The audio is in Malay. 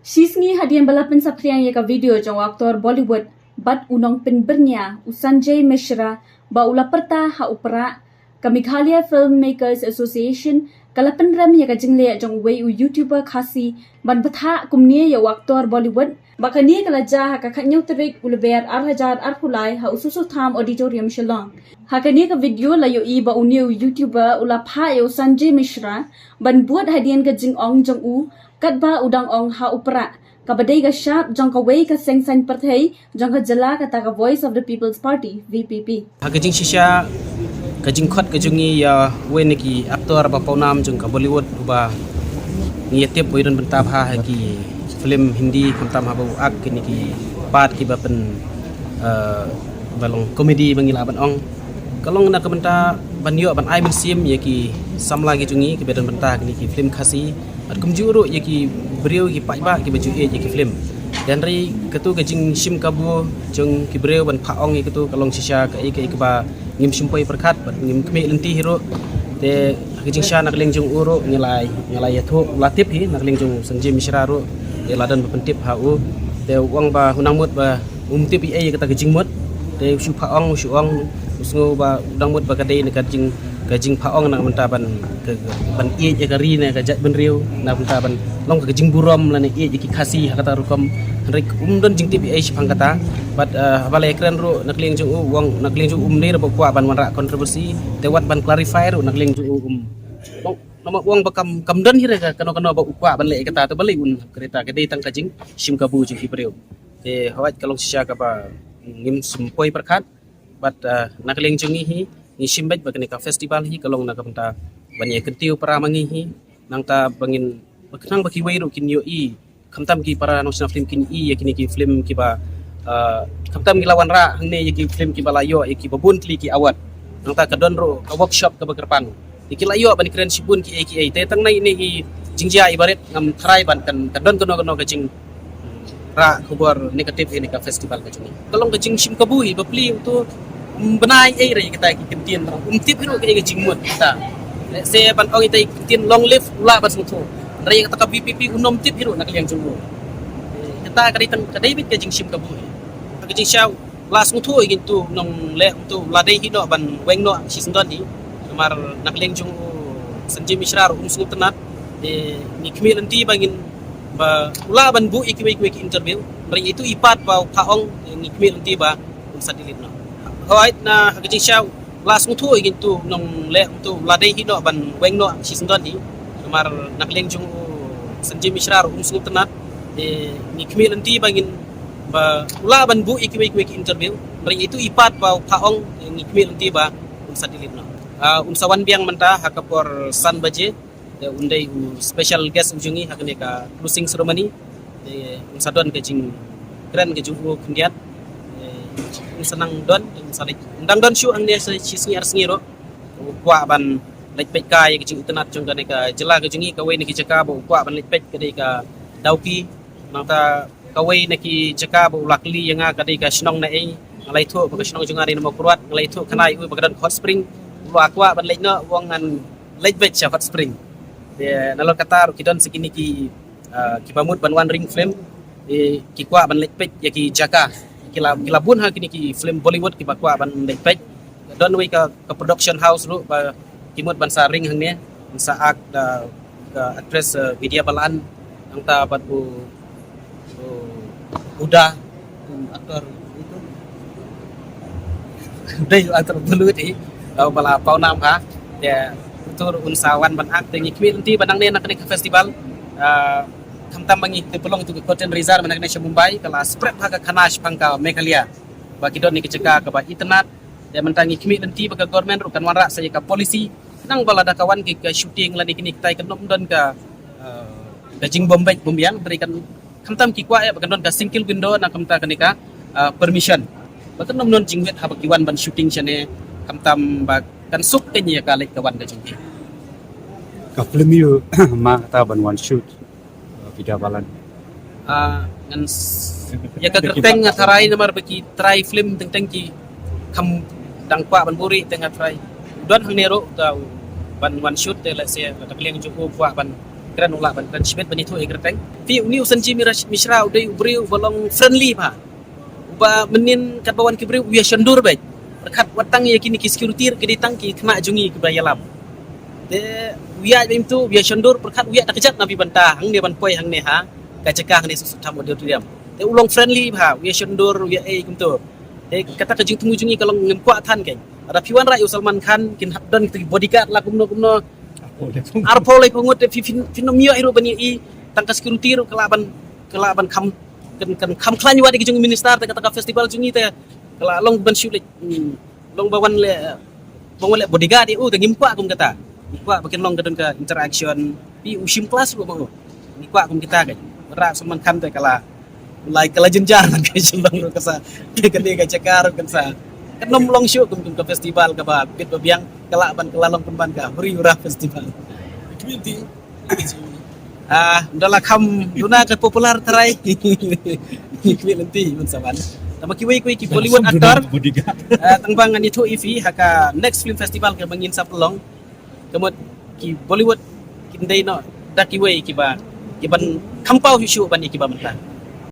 Shisngi hadian balapan sapriang ya ka video jong aktor Bollywood bat unong penbernya Sanjay Mishra ba ula perta ha upra ka Meghalaya Filmmakers Association kalapan ram ya ka jingle jong wei u YouTuber khasi ban batha kumnie ya aktor Bollywood baka ni kala ja ha ka khanyo terik ulber arhajar arhulai ha ususu tham auditorium Shillong ha ka ni ka video la yo I ba unie YouTuber ula pha yo Sanjay Mishra ban buat hadian ka jing ong jong u kat ba udang ong ha upra kabadai ka sharp jong ka wei ka sengsan parthai jong ka jala ka ta ka Voice of the People's Party VPP Hagajing shisha kajing khot kajungi ya weniki aktor ba paunam jong ka Bollywood ba ngiyatip boiron bentab ha ki film Hindi kamtam ha bau ak kini ki pat ki ba pen balong komedi bangila ban ong kalong na kabenta banyo ban ai bin sim ya ki samla ki jungi ki bedan bentah kini ki film khasi at kumjuru ya ki beriau ki pak ba ki baju ya ki film dan ri ketu kajing sim kabu jong ki beriau ban paong ki ketu kalong shisha ka ke ba ngim simpoi perkat ngim kme lenti hero te kajing sha nak leng jong uro nyalai ya thu latip hi nak leng jong Sanjay Mishra ro te ladan bepentip hau te wang ba hunang mut ba tip ai kata kajing mut te su paong su ong usngo ba udang mut ba kadai ne kajing paong nak menta ban ie je kari ne ka jat ben riu nak menta ban long ka kajing burom la ne ie je ki khasi kata rukom rik don jing tip ai pang kata bat balai kren ro nak leng jong wang nak leng jong ne ro kwa ban wanra kontroversi te wat ban clarify ro nak leng jong long nama wang bakam kamdan hire ka kano ba ukwa ban le kata to bali un kereta kedai tang kajing sim kabu jing ki breu te hawat kalong sisya ka ba ngim sumpoi perkat bat nak leng jong hi ni simbaj ba ka festival hi kalong na kamta banya kentiu para mangi hi nang ta bangin baknang baki wei ro kin yo I kamtam ki para national film kin I yakini ki film ki ba kamtam gilawan ra hangne ki film ki balayo ki babun tli ki awat nang ta kadon ro ka workshop ka bagerpan ikilayo ban kren sibun ki AKA te tang nai ni ki jingjia ibarat ngam try ban kan kadon kono ka jing ra khubor negatif ini ka festival ka jing kalong ka jing sim kabu hi bapli tu benai ai rai kita kitien tip hiro ke jingmut kita se ban ong itai kitien long live ula bas mutu rai kata ka BPP unom tip hiro nak yang junggo kita kaditan kadai bit ke jing sim kabu ka jing shaw las mutu gitu nong le tu ladai hino ban weng no sisndon ni mar nak leng jung Sanjay Mishra umsu tenat ni kmi nanti bangin ba ula ban bu ikwi interview rai itu ipat ba paong ni kmi nanti ba sadilin no hoit na kajing shaw las mutu gitu nong le tu ladai hino ban weng no sisndon ni mar nak leng jung Sanjay Mishra umsu tenat ni kmi nanti bangin ba ula ban bu ikwi interview rai itu ipat ba paong ni kmi nanti ba sadilin no unsawan biang menta hakapor san baje undai special guest ujungi hakne ka closing ceremony unsadon kajing keren ke jungku kendiat senang don salik undang don shu angde sisngi arsngiro kwa ban lek kai kajing utenat jung ka jela kajungi ka we neki jaka bo kwa ban lek ka dei ka dauki nangta ka we neki jaka bo lakli yanga ka dei ka snong na ei ngalai thu ba snong jungari no kurat ngalai thu kanai u bagdan hot spring aqua ban lek no wongan lek bet hot spring de nalor katar kidon sekini ki pamut ban one ring film ki kwa ban lek pet ya ki jaka kila bun ha kini ki film Bollywood ki bakwa ban lek pet don we ka production house ru ba kimut ban sa ring hang ne sa ak da actress Vidya Balan ang ta bat bu udah aktor itu dai aktor belut hi bala paunam ha ya tur unsawan ban ak tengi kmi nanti banang ne nak festival kamtam bangi te pelong tu Cotton Rizal manak ne Mumbai kala spread ha ka Kanash pangka Meghalaya bagi don ni keceka ka ba internet ya mentangi kmi nanti baka government ru kan wanra saya ka polisi nang bala da kawan ki ka shooting la ni tai kan don ka jing bombay bombiang berikan kamtam ki kwa ya baka don ka single window na kamta kanika permission baka nom non jingwet ha bakiwan ban shooting chane kamtam ba kan suk kenya ka lek kawan ka jingki ka film yu ma kata ban one shoot Vidya Balan ngan ya ka gerteng ngasarai namar baki try film teng ki kam dang kwa ban buri teng try don hang nero ka ban one shoot te la se ka kleng ju kwa ban kran ulak ban kran shmet bani thu ekrateng fi uni usanji mishra udai ubriu bolong friendly ba uba menin kat bawan kibriu uya shandur bai berkat watang ya kini ki security ke ditang ki kena jungi ke bayalam de uya bim tu uya shandur berkat uya tak kejat nabi bantah hang dia ban poi hang ne ha ka cekah ne susut tham model diam de ulong friendly ba uya shandur uya kum tu de kata ke jung jungi kalau ngempua than kan ada piwan rai Salman Khan kin habdan ki bodyguard la kumno arpol ay pungut finomio iro bani i tangka security ro kelaban kam klan wa di jung minister ta kata festival jungi ta kala long ban shoot long bawan le bodyguard i ta ngimpa kum kata ngimpa bakin long gadon ka interaction pi usim kelas ro bang ngimpa kum kita kan ra Salman Khan ta kala like kala jenjar ka jelong ro kasa kene ka cakar kan sa kenom long show kum ke festival ka ba bit babiang kalaban kelalong pemban ka beri urah festival dalam kam duna ke popular terai kuwi nanti mun saban tama kiwi ki Bollywood aktor tangbangan itu ifi haka next film festival ke mangin sapelong kemut ki Bollywood kindai no da kiwi ki ba kiban kampau hisu ban ki ba mentah